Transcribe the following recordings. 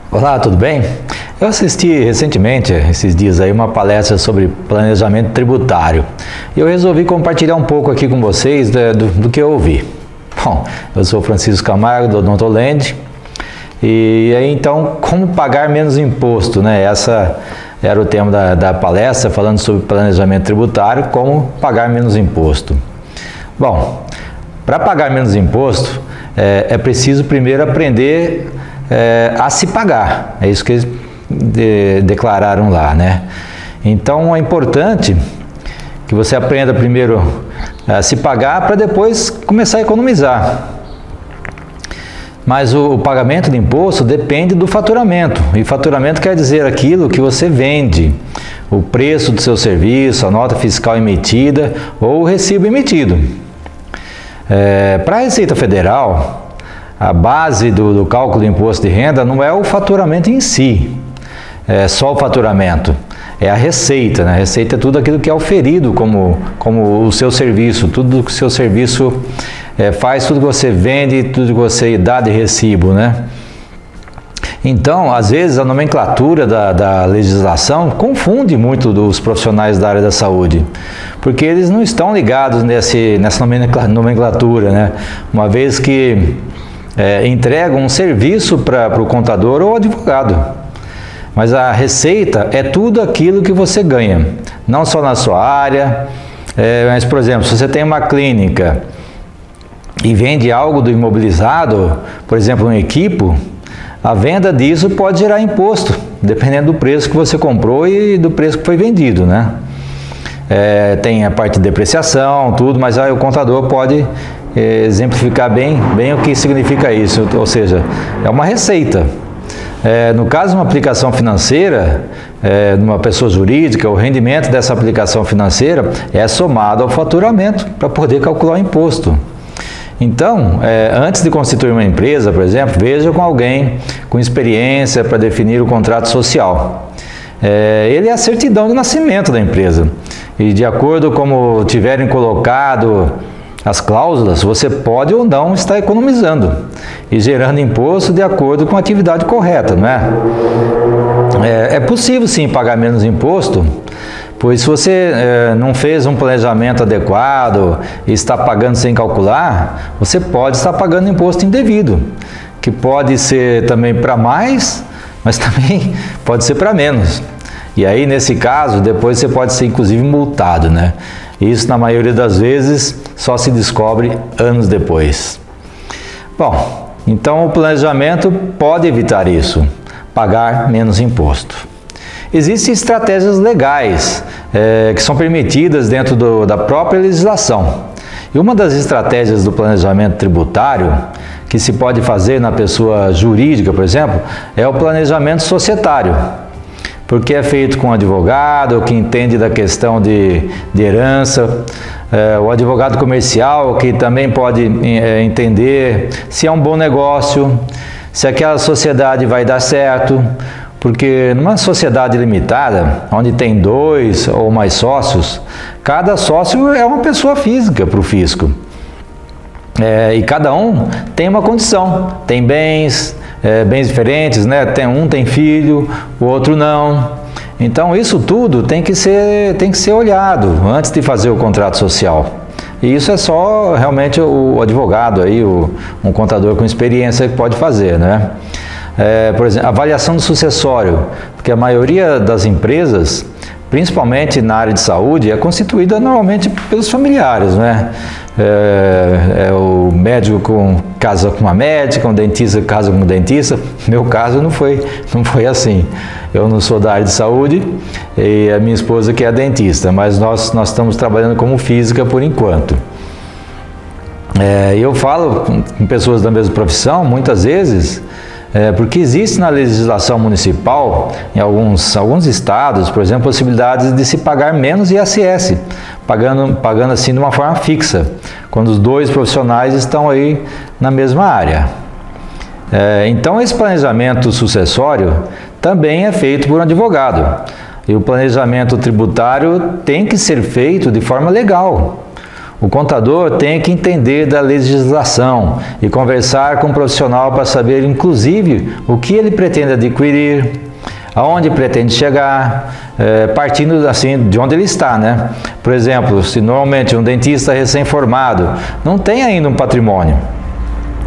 Olá, tudo bem? Eu assisti recentemente, esses dias aí, uma palestra sobre planejamento tributário. E eu resolvi compartilhar um pouco aqui com vocês do que eu ouvi. Bom, eu sou Francisco Camargo, do Odontolend. E aí, então, como pagar menos imposto, né? Essa era o tema da palestra, falando sobre planejamento tributário, como pagar menos imposto. Bom, para pagar menos imposto, é preciso primeiro aprender a se pagar. É isso que eles declararam lá, né? Então é importante que você aprenda primeiro a se pagar para depois começar a economizar. Mas o pagamento de imposto depende do faturamento. E faturamento quer dizer aquilo que você vende, o preço do seu serviço, a nota fiscal emitida ou o recibo emitido. Para a Receita Federal, a base do cálculo do imposto de renda não é o faturamento em si, é só o faturamento, é a receita, né? A receita é tudo aquilo que é oferido como o seu serviço, tudo que o seu serviço faz, tudo que você vende, tudo que você dá de recibo, né? Então, às vezes, a nomenclatura da legislação confunde muito dos profissionais da área da saúde, porque eles não estão ligados nessa nomenclatura, né? Uma vez que entregam um serviço para o contador ou advogado. Mas a receita é tudo aquilo que você ganha, não só na sua área, mas, por exemplo, se você tem uma clínica e vende algo do imobilizado, por exemplo, um equipo, a venda disso pode gerar imposto, dependendo do preço que você comprou e do preço que foi vendido, né? Tem a parte de depreciação, tudo, mas aí o contador pode exemplificar bem o que significa isso, ou seja, é uma receita. No caso de uma aplicação financeira, de uma pessoa jurídica, o rendimento dessa aplicação financeira é somado ao faturamento para poder calcular o imposto. Então, antes de constituir uma empresa, por exemplo, veja com alguém com experiência para definir o contrato social. Ele é a certidão de nascimento da empresa. E de acordo com como tiverem colocado as cláusulas, você pode ou não estar economizando e gerando imposto de acordo com a atividade correta, não é? É possível sim pagar menos imposto, pois se você não fez um planejamento adequado e está pagando sem calcular, você pode estar pagando imposto indevido, que pode ser também para mais, mas também pode ser para menos. E aí, nesse caso, depois você pode ser inclusive multado, né? Isso, na maioria das vezes, só se descobre anos depois. Bom, então o planejamento pode evitar isso, pagar menos imposto. Existem estratégias legais que são permitidas dentro da própria legislação. E uma das estratégias do planejamento tributário, que se pode fazer na pessoa jurídica, por exemplo, é o planejamento societário. Porque é feito com um advogado que entende da questão de herança, o advogado comercial que também pode entender se é um bom negócio, se aquela sociedade vai dar certo, porque numa sociedade limitada, onde tem 2 ou mais sócios, cada sócio é uma pessoa física para o fisco. E cada um tem uma condição, tem bens diferentes, né? Um tem filho, o outro não. Então isso tudo tem que ser olhado antes de fazer o contrato social. E isso é só realmente o advogado aí, um contador com experiência que pode fazer, né? Por exemplo, avaliação do sucessório, porque a maioria das empresas, principalmente na área de saúde, é constituída normalmente pelos familiares, né? O médico casa com uma médica, um dentista casa com um dentista. No meu caso não foi assim. Eu não sou da área de saúde e a minha esposa que é dentista, mas nós estamos trabalhando como física por enquanto. Eu falo com pessoas da mesma profissão, muitas vezes, porque existe na legislação municipal, em alguns estados, por exemplo, possibilidades de se pagar menos ISS, pagando assim de uma forma fixa, quando os 2 profissionais estão aí na mesma área. Então, esse planejamento sucessório também é feito por um advogado. E o planejamento tributário tem que ser feito de forma legal. O contador tem que entender da legislação e conversar com o profissional para saber, inclusive, o que ele pretende adquirir, aonde pretende chegar, partindo assim de onde ele está, né? Por exemplo, se normalmente um dentista recém-formado não tem ainda um patrimônio,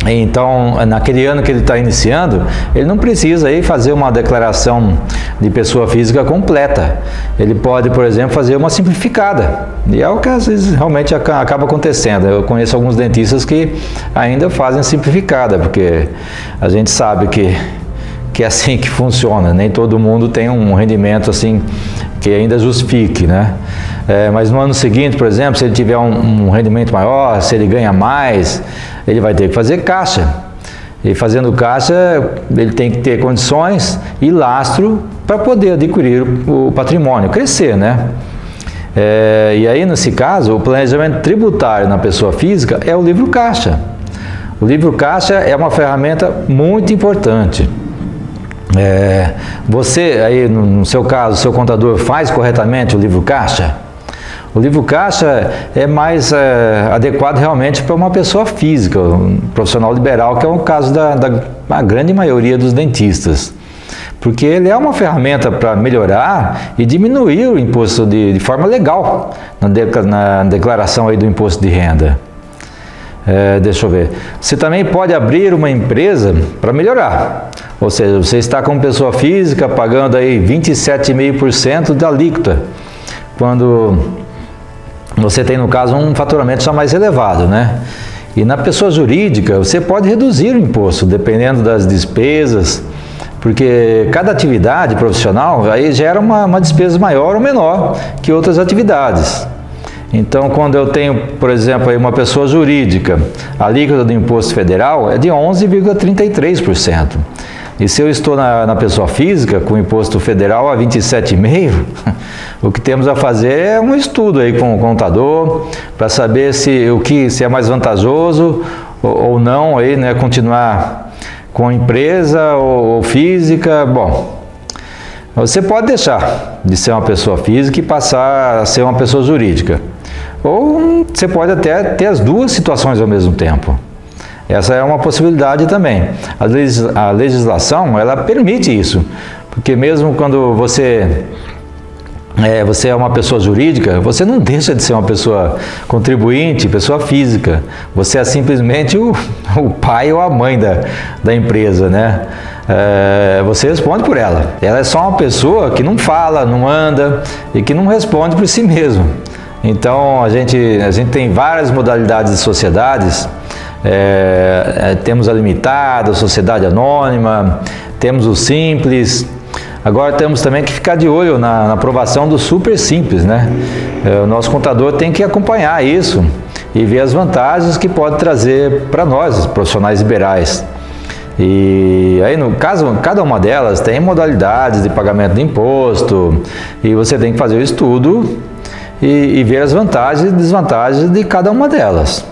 então naquele ano que ele está iniciando, ele não precisa aí fazer uma declaração de pessoa física completa. Ele pode, por exemplo, fazer uma simplificada, e é o que às vezes realmente acaba acontecendo. Eu conheço alguns dentistas que ainda fazem simplificada, porque a gente sabe que é assim que funciona, nem todo mundo tem um rendimento assim que ainda justifique, né? Mas no ano seguinte, por exemplo, se ele tiver um rendimento maior, se ele ganha mais, ele vai ter que fazer caixa. E fazendo caixa, ele tem que ter condições e lastro para poder adquirir o patrimônio, crescer, né? E aí, nesse caso, o planejamento tributário na pessoa física é o livro caixa. O livro caixa é uma ferramenta muito importante. Você, aí no seu caso, seu contador faz corretamente o livro caixa? O livro caixa é mais adequado realmente para uma pessoa física, um profissional liberal, que é o caso da grande maioria dos dentistas. Porque ele é uma ferramenta para melhorar e diminuir o imposto de forma legal na declaração aí do imposto de renda. Deixa eu ver. Você também pode abrir uma empresa para melhorar. Ou seja, você está como pessoa física pagando aí 27,5% da alíquota, quando você tem, no caso, um faturamento já mais elevado, né? E na pessoa jurídica, você pode reduzir o imposto, dependendo das despesas, porque cada atividade profissional aí gera uma despesa maior ou menor que outras atividades. Então, quando eu tenho, por exemplo, aí uma pessoa jurídica, a alíquota do imposto federal é de 11,33%. E se eu estou na pessoa física, com o imposto federal a 27,5%, o que temos a fazer é um estudo aí com o contador, para saber se é mais vantajoso ou não, aí, né, continuar com a empresa ou física. Bom, você pode deixar de ser uma pessoa física e passar a ser uma pessoa jurídica. Ou você pode até ter as duas situações ao mesmo tempo. Essa é uma possibilidade também. A legislação, ela permite isso, porque mesmo quando você é uma pessoa jurídica, você não deixa de ser uma pessoa contribuinte, pessoa física. Você é simplesmente o pai ou a mãe da empresa, né? Você responde por ela. Ela é só uma pessoa que não fala, não anda e que não responde por si mesmo. Então, a gente tem várias modalidades de sociedades. Temos a limitada, a sociedade anônima, temos o simples. Agora temos também que ficar de olho na aprovação do super simples, né? O nosso contador tem que acompanhar isso e ver as vantagens que pode trazer para nós, os profissionais liberais. E aí, no caso, cada uma delas tem modalidades de pagamento de imposto, e você tem que fazer o estudo e ver as vantagens e desvantagens de cada uma delas,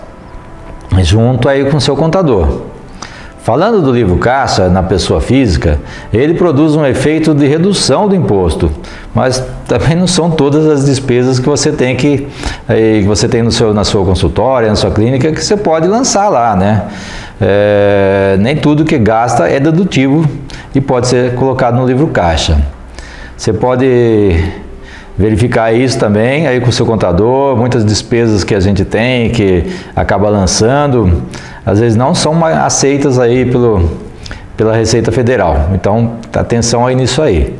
junto aí com o seu contador. Falando do livro caixa na pessoa física, ele produz um efeito de redução do imposto, mas também não são todas as despesas que você tem na sua consultória, na sua clínica, que você pode lançar lá, né? Nem tudo que gasta é dedutivo e pode ser colocado no livro caixa. Você pode verificar isso também aí com o seu contador. Muitas despesas que a gente tem, que acaba lançando, às vezes não são aceitas aí pela Receita Federal. Então, atenção aí nisso aí.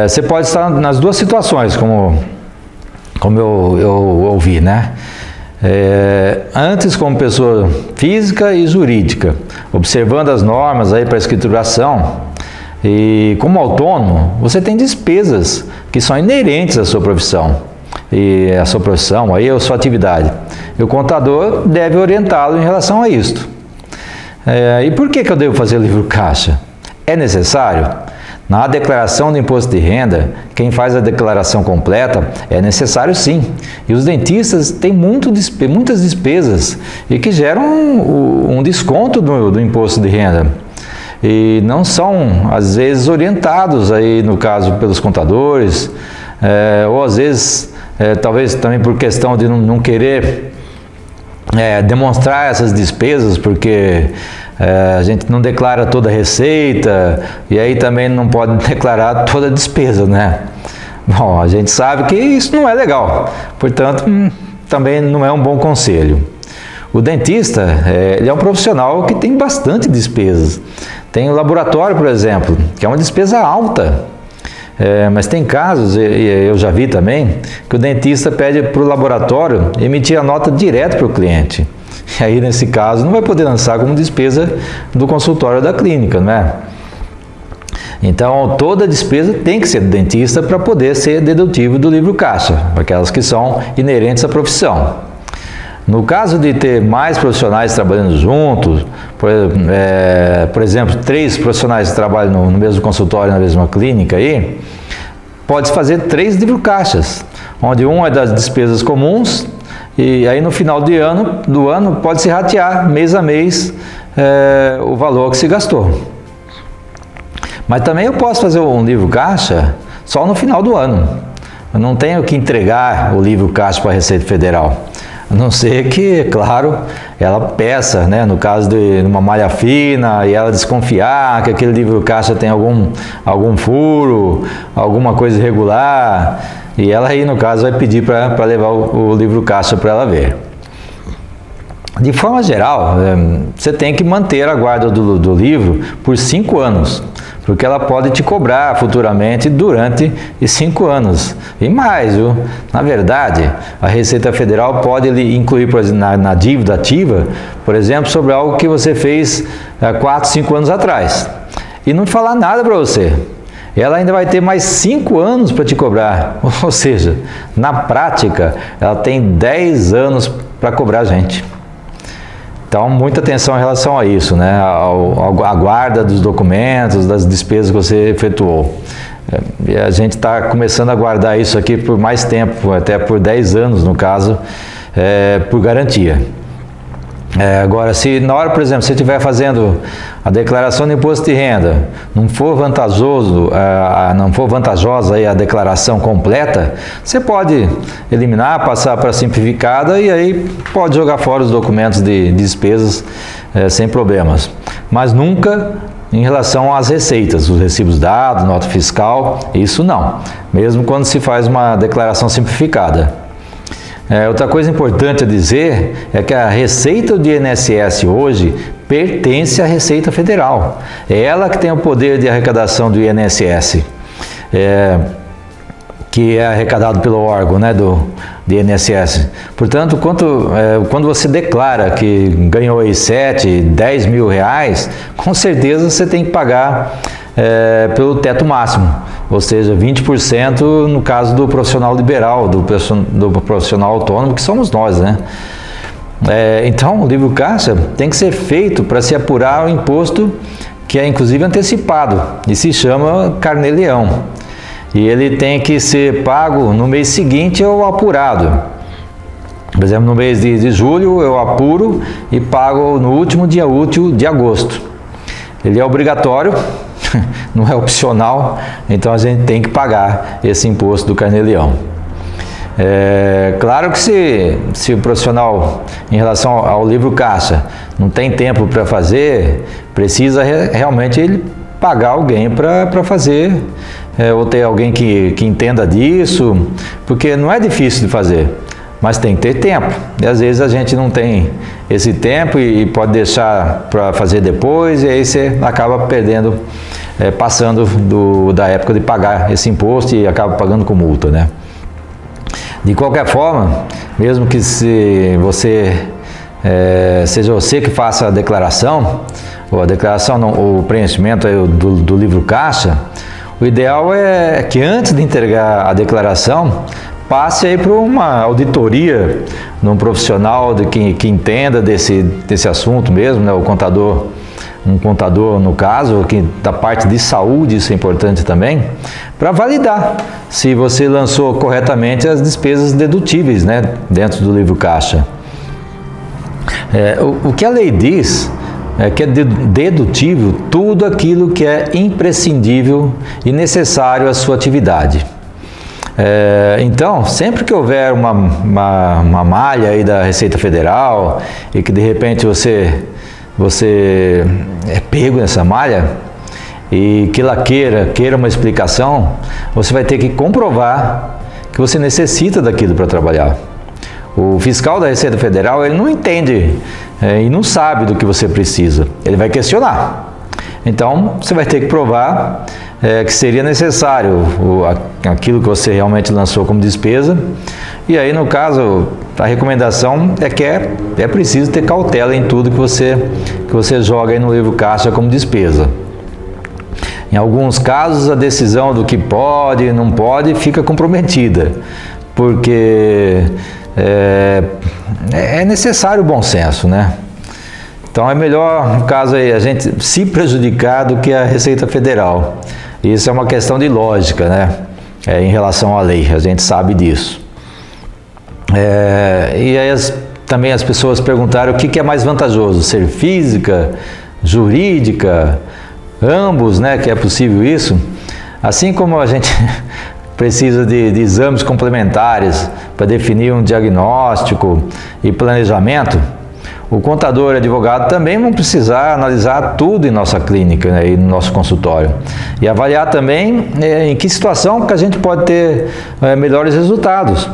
Você pode estar nas duas situações, como eu ouvi, né? Antes como pessoa física e jurídica, observando as normas aí para escrituração. E como autônomo, você tem despesas que são inerentes à sua profissão. E a sua profissão, aí a sua atividade. E o contador deve orientá-lo em relação a isto. E por que eu devo fazer o livro caixa? É necessário? Na declaração do imposto de renda, quem faz a declaração completa é necessário sim. E os dentistas têm muitas despesas e que geram um desconto do imposto de renda. E não são, às vezes, orientados aí, no caso, pelos contadores, ou às vezes talvez também por questão de não querer demonstrar essas despesas, porque a gente não declara toda a receita e aí também não pode declarar toda a despesa, né? Bom, a gente sabe que isso não é legal, portanto, também não é um bom conselho. O dentista, ele é um profissional que tem bastante despesas. Tem o laboratório, por exemplo, que é uma despesa alta. Mas tem casos, e eu já vi também, que o dentista pede para o laboratório emitir a nota direto para o cliente. E aí, nesse caso, não vai poder lançar como despesa do consultório da clínica, não é? Então, toda despesa tem que ser do dentista para poder ser dedutível do livro caixa, aquelas que são inerentes à profissão. No caso de ter mais profissionais trabalhando juntos, por exemplo, 3 profissionais que trabalham no mesmo consultório, na mesma clínica, aí, pode fazer 3 livro caixas, onde um é das despesas comuns, e aí no final do ano pode se ratear mês a mês o valor que se gastou. Mas também eu posso fazer um livro caixa só no final do ano. Eu não tenho que entregar o livro caixa para a Receita Federal. A não ser que, claro, ela peça, né? No caso de uma malha fina e ela desconfiar que aquele livro caixa tem algum furo, alguma coisa irregular, e ela aí, no caso, vai pedir para levar o livro caixa para ela ver. De forma geral, você tem que manter a guarda do livro por 5 anos, porque ela pode te cobrar futuramente durante os 5 anos. E mais, viu? Na verdade, a Receita Federal pode incluir na dívida ativa, por exemplo, sobre algo que você fez 4, 5 anos atrás, e não falar nada para você. Ela ainda vai ter mais 5 anos para te cobrar, ou seja, na prática, ela tem 10 anos para cobrar a gente. Então, muita atenção em relação a isso, né? A guarda dos documentos, das despesas que você efetuou. E a gente está começando a guardar isso aqui por mais tempo, até por 10 anos, no caso, por garantia. Agora, se na hora, por exemplo, você estiver fazendo a declaração de imposto de renda, não for vantajosa aí a declaração completa, você pode eliminar, passar para simplificada e aí pode jogar fora os documentos de despesas sem problemas. Mas nunca em relação às receitas, os recibos dados, nota fiscal, isso não, mesmo quando se faz uma declaração simplificada. Outra coisa importante a dizer é que a receita do INSS hoje pertence à Receita Federal. É ela que tem o poder de arrecadação do INSS, que é arrecadado pelo órgão, né, do INSS. Portanto, quando você declara que ganhou aí 7, 10 mil reais, com certeza você tem que pagar pelo teto máximo, ou seja, 20% no caso do profissional liberal, do profissional autônomo, que somos nós, né? Então, o livro caixa tem que ser feito para se apurar o imposto que é inclusive antecipado e se chama carnê-leão. E ele tem que ser pago no mês seguinte ao apurado. Por exemplo, no mês de julho eu apuro e pago no último dia útil de agosto. Ele é obrigatório, não é opcional, então a gente tem que pagar esse imposto do carnê-leão. Claro que se o profissional, em relação ao livro caixa, não tem tempo para fazer, precisa realmente ele pagar alguém para fazer, ou ter alguém que entenda disso, porque não é difícil de fazer, mas tem que ter tempo. E às vezes a gente não tem esse tempo e pode deixar para fazer depois, e aí você acaba perdendo, passando da época de pagar esse imposto e acaba pagando com multa, né? De qualquer forma, mesmo que seja você que faça a declaração, ou a declaração não, o preenchimento do livro caixa, o ideal é que antes de entregar a declaração, passe aí para uma auditoria num profissional que entenda desse assunto mesmo, né? O contador, um contador no caso, que da parte de saúde, isso é importante também, para validar se você lançou corretamente as despesas dedutíveis, né, dentro do livro caixa. O que a lei diz é que é dedutível tudo aquilo que é imprescindível e necessário à sua atividade. Então, sempre que houver uma malha aí da Receita Federal e que de repente você é pego nessa malha e que ela queira uma explicação, você vai ter que comprovar que você necessita daquilo para trabalhar. O fiscal da Receita Federal, ele não entende e não sabe do que você precisa. Ele vai questionar. Então, você vai ter que provar que seria necessário aquilo que você realmente lançou como despesa. E aí, no caso, a recomendação é que é preciso ter cautela em tudo que você joga aí no livro caixa como despesa. Em alguns casos, a decisão do que pode e não pode fica comprometida, porque é necessário o bom senso, né? Então é melhor, no caso aí, a gente se prejudicar do que a Receita Federal. Isso é uma questão de lógica, né? Em relação à lei, a gente sabe disso. E aí também as pessoas perguntaram o que é mais vantajoso, ser física, jurídica, ambos, né? Que é possível isso. Assim como a gente precisa de exames complementares para definir um diagnóstico e planejamento, o contador e advogado também vão precisar analisar tudo em nossa clínica, né, e no nosso consultório. E avaliar também em que situação que a gente pode ter melhores resultados,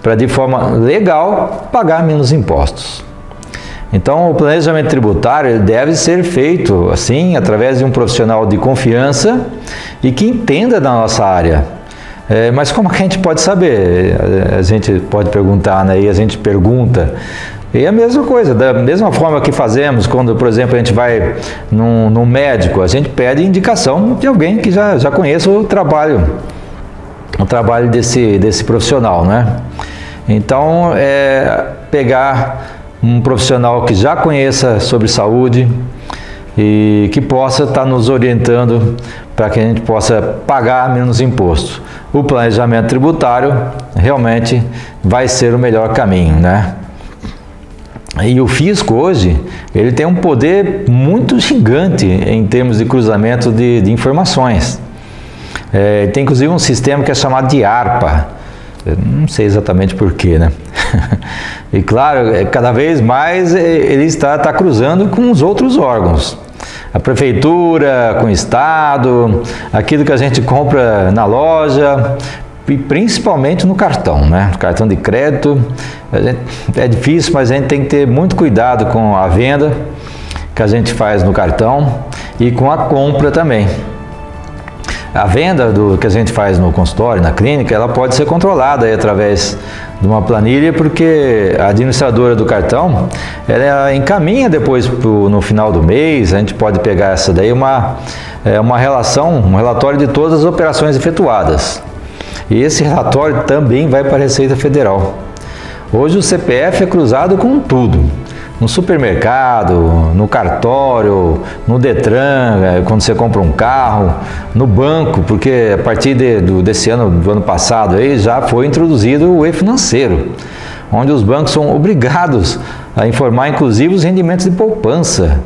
para de forma legal pagar menos impostos. Então, o planejamento tributário deve ser feito assim, através de um profissional de confiança e que entenda da nossa área. Mas como que a gente pode saber? A gente pode perguntar, né? E a gente pergunta. E a mesma coisa, da mesma forma que fazemos quando, por exemplo, a gente vai num médico, a gente pede indicação de alguém que já conheça o trabalho desse profissional, né? Então, pegar um profissional que já conheça sobre saúde e que possa estar nos orientando para que a gente possa pagar menos imposto. O planejamento tributário realmente vai ser o melhor caminho, né? E o fisco hoje, ele tem um poder muito gigante em termos de cruzamento de informações. Tem inclusive um sistema que é chamado de ARPA. Eu não sei exatamente porquê, né? E claro, cada vez mais ele está cruzando com os outros órgãos. A prefeitura, com o estado, aquilo que a gente compra na loja, e principalmente no cartão, né? No cartão de crédito, é difícil, mas a gente tem que ter muito cuidado com a venda que a gente faz no cartão e com a compra também. A venda que a gente faz no consultório, na clínica, ela pode ser controlada aí através de uma planilha, porque a administradora do cartão, ela encaminha depois no final do mês, a gente pode pegar essa daí, uma relação, um relatório de todas as operações efetuadas. E esse relatório também vai para a Receita Federal. Hoje o CPF é cruzado com tudo. No supermercado, no cartório, no Detran, quando você compra um carro, no banco, porque a partir desse ano, do ano passado, aí, já foi introduzido o e-financeiro, onde os bancos são obrigados a informar, inclusive, os rendimentos de poupança.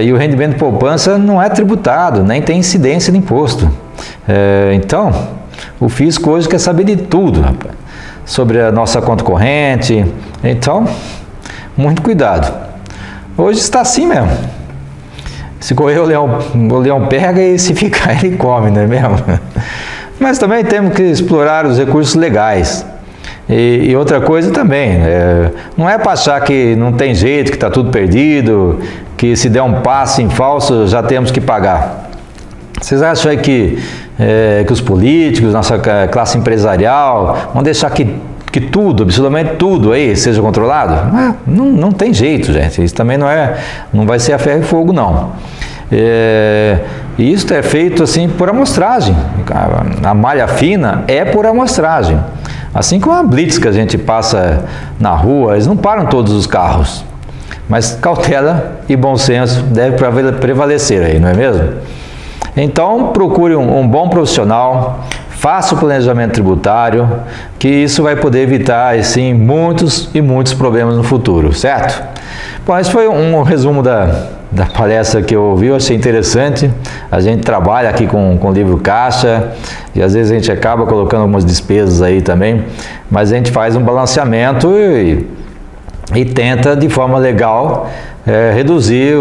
E o rendimento de poupança não é tributado, nem tem incidência de imposto. Então, o fisco hoje quer saber de tudo, rapaz, sobre a nossa conta corrente. Então, muito cuidado. Hoje está assim mesmo. Se correr o leão pega, e se ficar ele come, não é mesmo? Mas também temos que explorar os recursos legais. E outra coisa também, não é para achar que não tem jeito, que está tudo perdido, que se der um passe em falso já temos que pagar. Vocês acham aí que os políticos, nossa classe empresarial, vão deixar que tudo, absolutamente tudo aí seja controlado? Não tem jeito, gente. Isso também não vai ser a ferro e fogo, não. E isso é feito assim por amostragem. A malha fina é por amostragem. Assim como a blitz que a gente passa na rua, eles não param todos os carros. Mas cautela e bom senso deve prevalecer aí, não é mesmo? Então, procure um bom profissional, faça o planejamento tributário, que isso vai poder evitar, assim, muitos e muitos problemas no futuro, certo? Bom, esse foi um resumo da palestra que eu ouvi, eu achei interessante. A gente trabalha aqui com livro caixa e às vezes a gente acaba colocando algumas despesas aí também, mas a gente faz um balanceamento e tenta de forma legal reduzir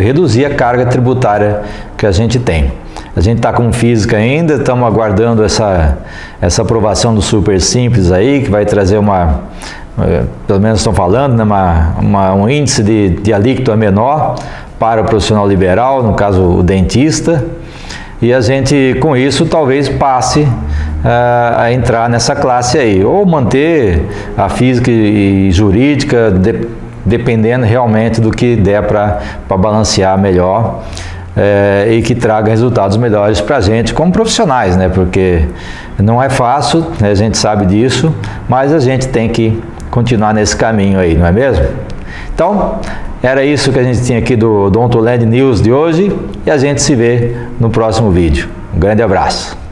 reduzir a carga tributária que a gente tem. A gente está com física ainda, estamos aguardando essa aprovação do Super Simples aí, que vai trazer pelo menos estão falando, né, um índice de alíquota menor para o profissional liberal, no caso o dentista, e a gente com isso talvez passe a entrar nessa classe aí, ou manter a física e jurídica, dependendo realmente do que der para balancear melhor e que traga resultados melhores para a gente como profissionais, né? Porque não é fácil, né? A gente sabe disso, mas a gente tem que continuar nesse caminho aí, não é mesmo? Então, era isso que a gente tinha aqui do Odontoland News de hoje e a gente se vê no próximo vídeo. Um grande abraço!